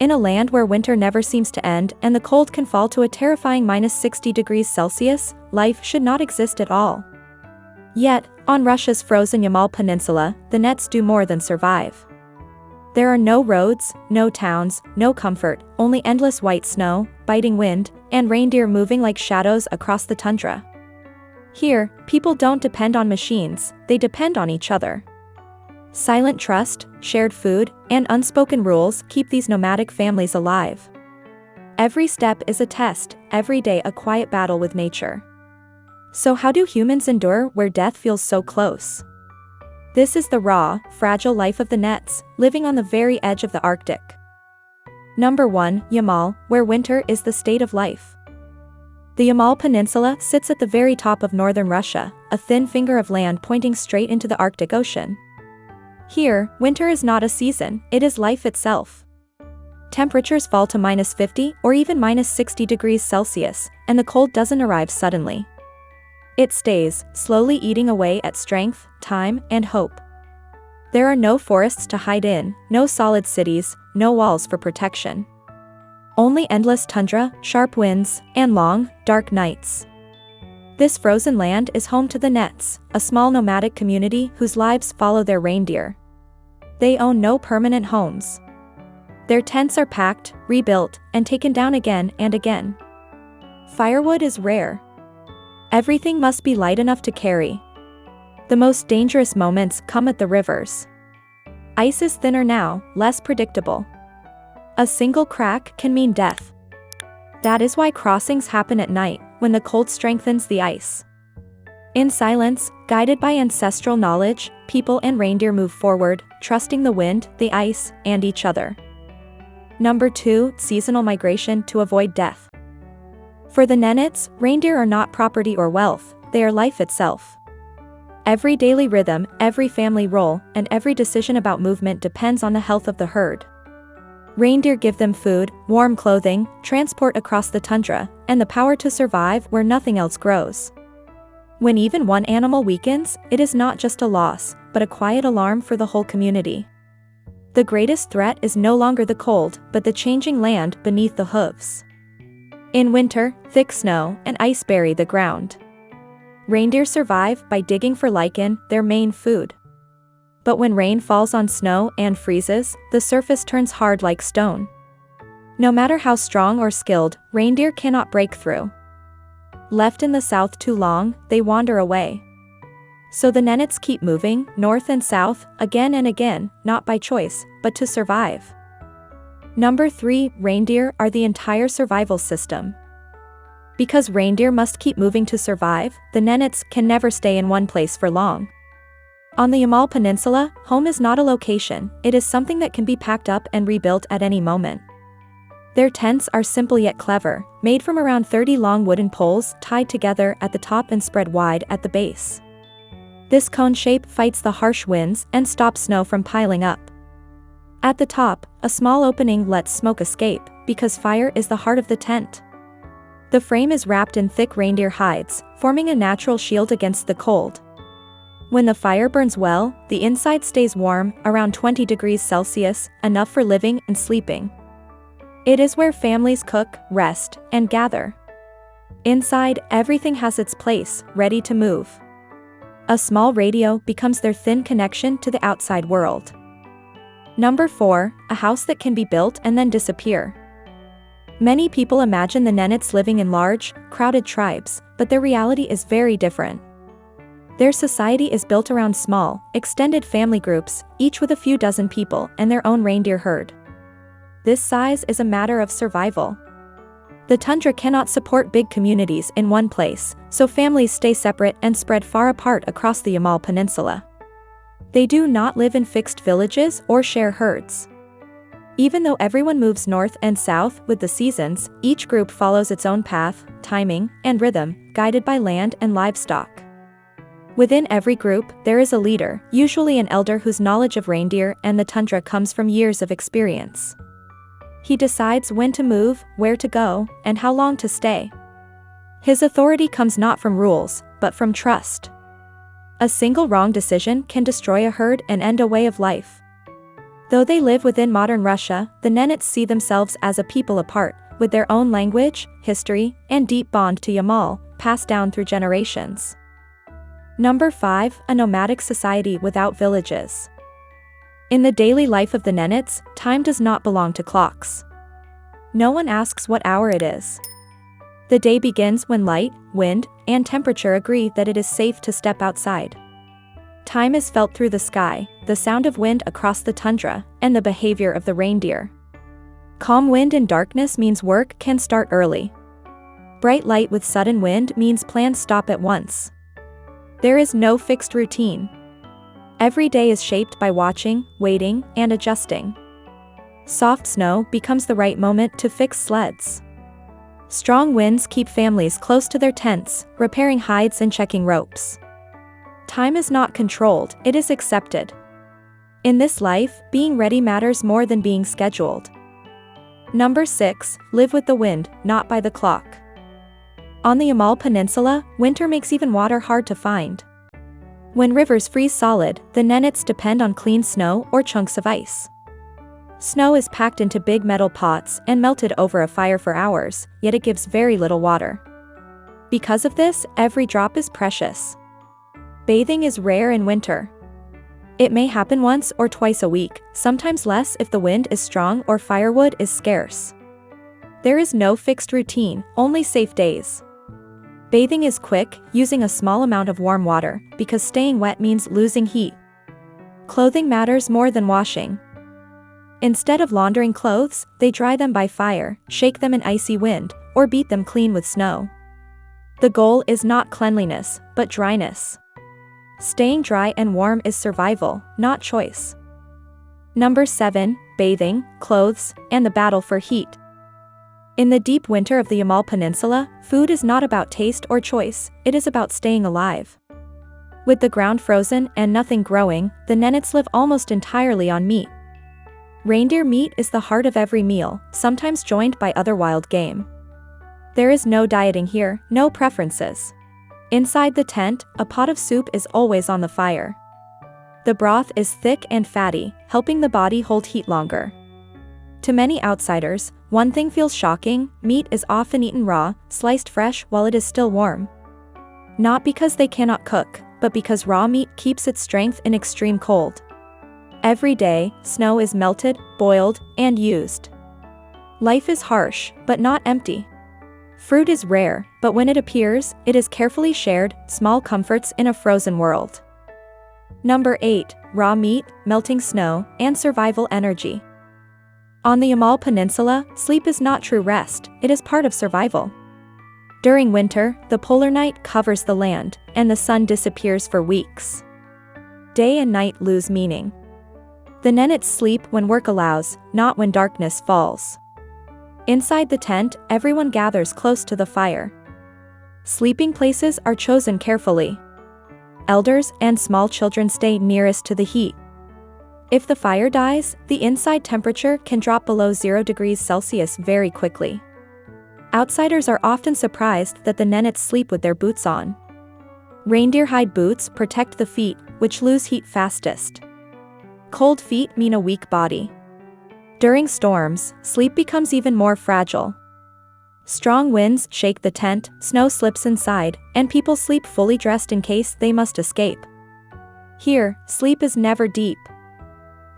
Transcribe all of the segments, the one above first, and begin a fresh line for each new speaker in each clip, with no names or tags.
In a land where winter never seems to end and the cold can fall to a terrifying -60 degrees Celsius, life should not exist at all. Yet, on Russia's frozen Yamal Peninsula, the Nenets do more than survive. There are no roads, no towns, no comfort, only endless white snow, biting wind, and reindeer moving like shadows across the tundra. Here, people don't depend on machines, they depend on each other. Silent trust, shared food, and unspoken rules keep these nomadic families alive. Every step is a test, every day a quiet battle with nature. So how do humans endure where death feels so close? This is the raw, fragile life of the Nenets, living on the very edge of the Arctic. Number 1, Yamal, where winter is the state of life. The Yamal Peninsula sits at the very top of northern Russia, a thin finger of land pointing straight into the Arctic Ocean. Here, winter is not a season, it is life itself. Temperatures fall to -50 or even -60 degrees Celsius, and the cold doesn't arrive suddenly. It stays, slowly eating away at strength, time, and hope. There are no forests to hide in, no solid cities, no walls for protection. Only endless tundra, sharp winds, and long, dark nights. This frozen land is home to the Nenets, a small nomadic community whose lives follow their reindeer. They own no permanent homes. Their tents are packed, rebuilt, and taken down again and again. Firewood is rare. Everything must be light enough to carry. The most dangerous moments come at the rivers. Ice is thinner now, less predictable. A single crack can mean death. That is why crossings happen at night, when the cold strengthens the ice. In silence, guided by ancestral knowledge, people and reindeer move forward, trusting the wind, the ice, and each other. Number 2, seasonal migration to avoid death. For the Nenets, reindeer are not property or wealth, they are life itself. Every daily rhythm, every family role, and every decision about movement depends on the health of the herd. Reindeer give them food, warm clothing, transport across the tundra, and the power to survive where nothing else grows. When even one animal weakens, it is not just a loss, but a quiet alarm for the whole community. The greatest threat is no longer the cold, but the changing land beneath the hooves. In winter, thick snow and ice bury the ground. Reindeer survive by digging for lichen, their main food. But when rain falls on snow and freezes, the surface turns hard like stone. No matter how strong or skilled, reindeer cannot break through. Left in the south too long, they wander away. So the Nenets keep moving, north and south, again and again, not by choice, but to survive. Number 3, reindeer are the entire survival system. Because reindeer must keep moving to survive, the Nenets can never stay in one place for long. On the Yamal Peninsula, home is not a location, it is something that can be packed up and rebuilt at any moment. Their tents are simple yet clever, made from around 30 long wooden poles tied together at the top and spread wide at the base. This cone shape fights the harsh winds and stops snow from piling up. At the top, a small opening lets smoke escape, because fire is the heart of the tent. The frame is wrapped in thick reindeer hides, forming a natural shield against the cold. When the fire burns well, the inside stays warm, around 20 degrees Celsius, enough for living and sleeping. It is where families cook, rest, and gather. Inside, everything has its place, ready to move. A small radio becomes their thin connection to the outside world. Number 4, a house that can be built and then disappear. Many people imagine the Nenets living in large, crowded tribes, but their reality is very different. Their society is built around small, extended family groups, each with a few dozen people and their own reindeer herd. This size is a matter of survival. The tundra cannot support big communities in one place, so families stay separate and spread far apart across the Yamal Peninsula. They do not live in fixed villages or share herds. Even though everyone moves north and south with the seasons, each group follows its own path, timing, and rhythm, guided by land and livestock. Within every group, there is a leader, usually an elder whose knowledge of reindeer and the tundra comes from years of experience. He decides when to move, where to go, and how long to stay. His authority comes not from rules, but from trust. A single wrong decision can destroy a herd and end a way of life. Though they live within modern Russia, the Nenets see themselves as a people apart, with their own language, history, and deep bond to Yamal, passed down through generations. Number 5. A nomadic society without villages. In the daily life of the Nenets, time does not belong to clocks. No one asks what hour it is. The day begins when light, wind, and temperature agree that it is safe to step outside. Time is felt through the sky, the sound of wind across the tundra, and the behavior of the reindeer. Calm wind in darkness means work can start early. Bright light with sudden wind means plans stop at once. There is no fixed routine. Every day is shaped by watching, waiting, and adjusting. Soft snow becomes the right moment to fix sleds. Strong winds keep families close to their tents, repairing hides and checking ropes. Time is not controlled, it is accepted. In this life, being ready matters more than being scheduled. Number 6. Live with the wind, not by the clock. On the Yamal Peninsula, winter makes even water hard to find. When rivers freeze solid, the Nenets depend on clean snow or chunks of ice. Snow is packed into big metal pots and melted over a fire for hours, yet it gives very little water. Because of this, every drop is precious. Bathing is rare in winter. It may happen once or twice a week, sometimes less if the wind is strong or firewood is scarce. There is no fixed routine, only safe days. Bathing is quick, using a small amount of warm water, because staying wet means losing heat. Clothing matters more than washing. Instead of laundering clothes, they dry them by fire, shake them in icy wind, or beat them clean with snow. The goal is not cleanliness, but dryness. Staying dry and warm is survival, not choice. Number 7. Bathing, clothes, and the battle for heat. In the deep winter of the Yamal Peninsula, food is not about taste or choice, it is about staying alive. With the ground frozen and nothing growing, the Nenets live almost entirely on meat. Reindeer meat is the heart of every meal, sometimes joined by other wild game. There is no dieting here, no preferences. Inside the tent, a pot of soup is always on the fire. The broth is thick and fatty, helping the body hold heat longer. To many outsiders, one thing feels shocking: meat is often eaten raw, sliced fresh while it is still warm. Not because they cannot cook, but because raw meat keeps its strength in extreme cold. Every day, snow is melted, boiled, and used. Life is harsh, but not empty. Fruit is rare, but when it appears, it is carefully shared, small comforts in a frozen world. Number 8. Raw meat, melting snow, and survival energy. On the Yamal Peninsula, sleep is not true rest, it is part of survival. During winter, the polar night covers the land, and the sun disappears for weeks. Day and night lose meaning. The Nenets sleep when work allows, not when darkness falls. Inside the tent, everyone gathers close to the fire. Sleeping places are chosen carefully. Elders and small children stay nearest to the heat. If the fire dies, the inside temperature can drop below 0 degrees Celsius very quickly. Outsiders are often surprised that the Nenets sleep with their boots on. Reindeer hide boots protect the feet, which lose heat fastest. Cold feet mean a weak body. During storms, sleep becomes even more fragile. Strong winds shake the tent, snow slips inside, and people sleep fully dressed in case they must escape. Here, sleep is never deep.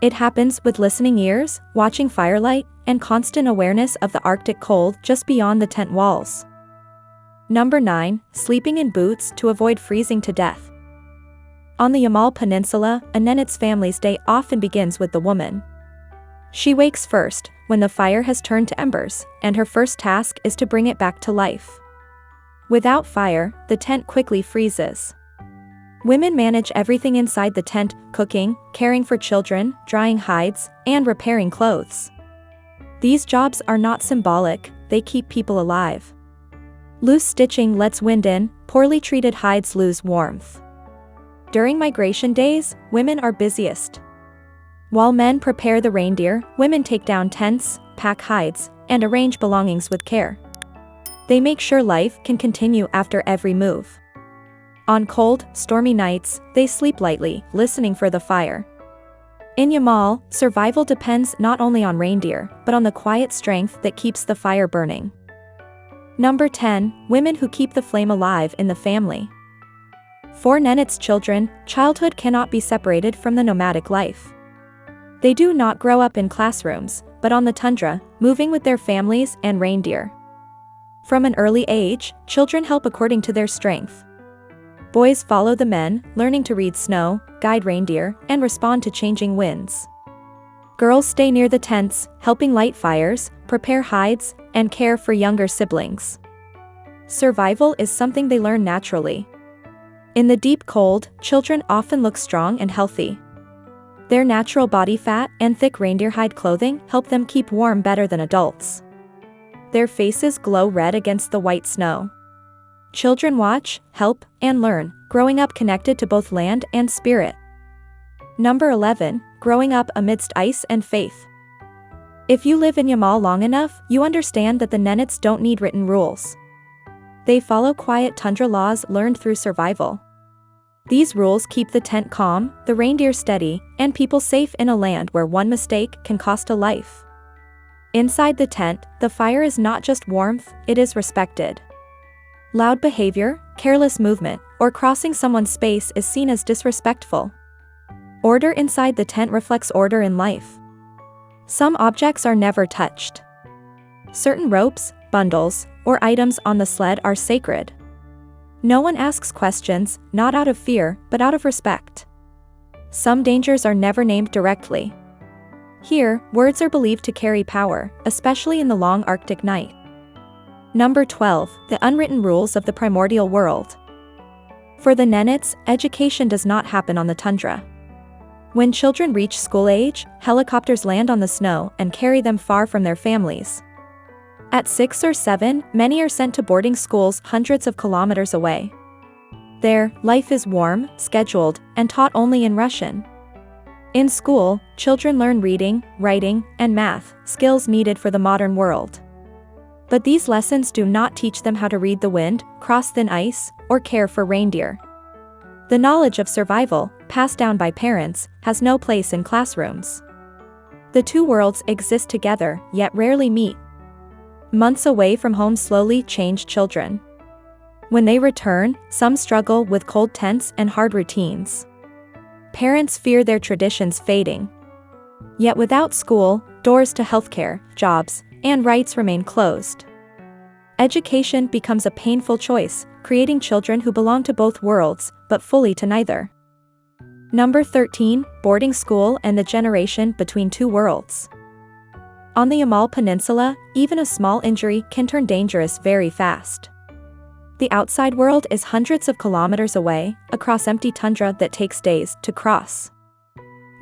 It happens with listening ears, watching firelight, and constant awareness of the Arctic cold just beyond the tent walls. Number 9. Sleeping in boots to avoid freezing to death. On the Yamal Peninsula, a Nenets family's day often begins with the woman. She wakes first, when the fire has turned to embers, and her first task is to bring it back to life. Without fire, the tent quickly freezes. Women manage everything inside the tent: cooking, caring for children, drying hides, and repairing clothes. These jobs are not symbolic, they keep people alive. Loose stitching lets wind in, poorly treated hides lose warmth. During migration days, women are busiest. While men prepare the reindeer, women take down tents, pack hides, and arrange belongings with care. They make sure life can continue after every move. On cold, stormy nights, they sleep lightly, listening for the fire. In Yamal, survival depends not only on reindeer, but on the quiet strength that keeps the fire burning. Number 10. Women who keep the flame alive in the family. For Nenets children, childhood cannot be separated from the nomadic life. They do not grow up in classrooms, but on the tundra, moving with their families and reindeer. From an early age, children help according to their strength. Boys follow the men, learning to read snow, guide reindeer, and respond to changing winds. Girls stay near the tents, helping light fires, prepare hides, and care for younger siblings. Survival is something they learn naturally. In the deep cold, children often look strong and healthy. Their natural body fat and thick reindeer hide clothing help them keep warm better than adults. Their faces glow red against the white snow. Children watch, help, and learn, growing up connected to both land and spirit. Number 11. Growing up amidst ice and faith. If you live in Yamal long enough, you understand that the Nenets don't need written rules. They follow quiet tundra laws learned through survival. These rules keep the tent calm, the reindeer steady, and people safe in a land where one mistake can cost a life. Inside the tent, the fire is not just warmth, it is respected. Loud behavior, careless movement, or crossing someone's space is seen as disrespectful. Order inside the tent reflects order in life. Some objects are never touched. Certain ropes, bundles, or items on the sled are sacred. No one asks questions, not out of fear, but out of respect. Some dangers are never named directly. Here, words are believed to carry power, especially in the long Arctic night. Number 12. The unwritten rules of the primordial world. For the Nenets, education does not happen on the tundra. When children reach school age, helicopters land on the snow and carry them far from their families. At 6 or 7, many are sent to boarding schools hundreds of kilometers away. There, life is warm, scheduled, and taught only in Russian. In school, children learn reading, writing, and math, skills needed for the modern world. But these lessons do not teach them how to read the wind, cross thin ice, or care for reindeer. The knowledge of survival, passed down by parents, has no place in classrooms. The two worlds exist together, yet rarely meet. Months away from home slowly change children. When they return, some struggle with cold tents and hard routines. Parents fear their traditions fading. Yet without school, doors to healthcare, jobs, and rights remain closed. Education becomes a painful choice, creating children who belong to both worlds, but fully to neither. Number 13. Boarding school and the generation between two worlds. On the Yamal Peninsula, even a small injury can turn dangerous very fast. The outside world is hundreds of kilometers away, across empty tundra that takes days to cross.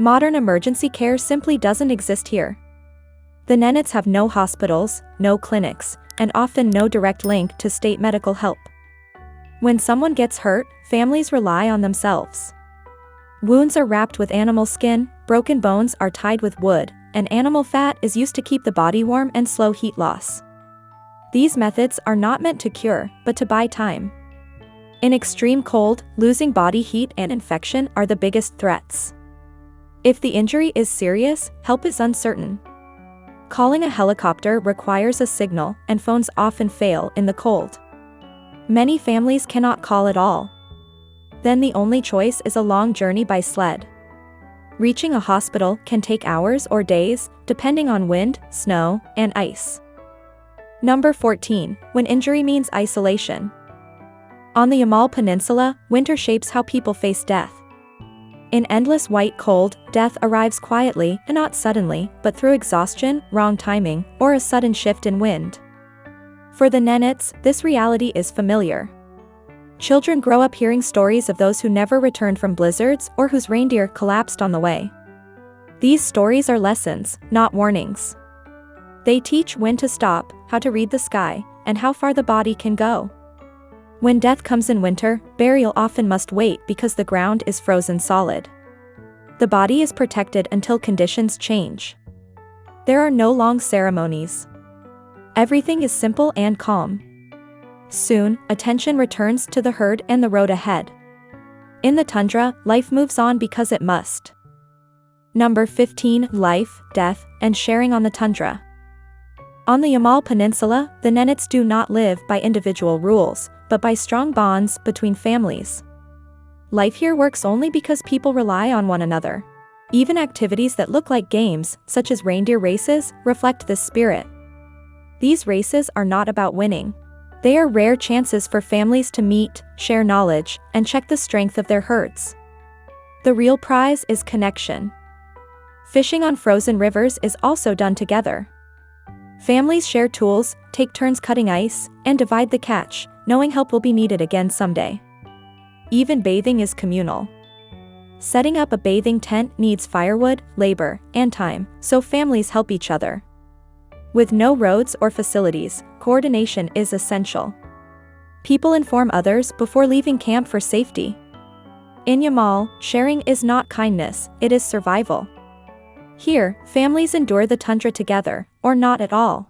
Modern emergency care simply doesn't exist here. The Nenets have no hospitals, no clinics, and often no direct link to state medical help. When someone gets hurt, families rely on themselves. Wounds are wrapped with animal skin, broken bones are tied with wood, and animal fat is used to keep the body warm and slow heat loss. These methods are not meant to cure, but to buy time. In extreme cold, losing body heat and infection are the biggest threats. If the injury is serious, help is uncertain. Calling a helicopter requires a signal, and phones often fail in the cold. Many families cannot call at all. Then the only choice is a long journey by sled. Reaching a hospital can take hours or days, depending on wind, snow, and ice. Number 14. When injury means isolation. On the Yamal Peninsula, winter shapes how people face death. In endless white cold, death arrives quietly, and not suddenly, but through exhaustion, wrong timing, or a sudden shift in wind. For the Nenets, this reality is familiar. Children grow up hearing stories of those who never returned from blizzards or whose reindeer collapsed on the way. These stories are lessons, not warnings. They teach when to stop, how to read the sky, and how far the body can go. When death comes in winter, burial often must wait because the ground is frozen solid. The body is protected until conditions change. There are no long ceremonies. Everything is simple and calm. Soon, attention returns to the herd and the road ahead. In the tundra, life moves on because it must. Number 15. Life, death, and sharing on the tundra. On the Yamal Peninsula, the Nenets do not live by individual rules, but by strong bonds between families. Life here works only because people rely on one another. Even activities that look like games, such as reindeer races, reflect this spirit. These races are not about winning. They are rare chances for families to meet, share knowledge, and check the strength of their herds. The real prize is connection. Fishing on frozen rivers is also done together. Families share tools, take turns cutting ice, and divide the catch, knowing help will be needed again someday. Even bathing is communal. Setting up a bathing tent needs firewood, labor, and time, so families help each other. With no roads or facilities, coordination is essential. People inform others before leaving camp for safety. In Yamal, sharing is not kindness, it is survival. Here, families endure the tundra together, or not at all.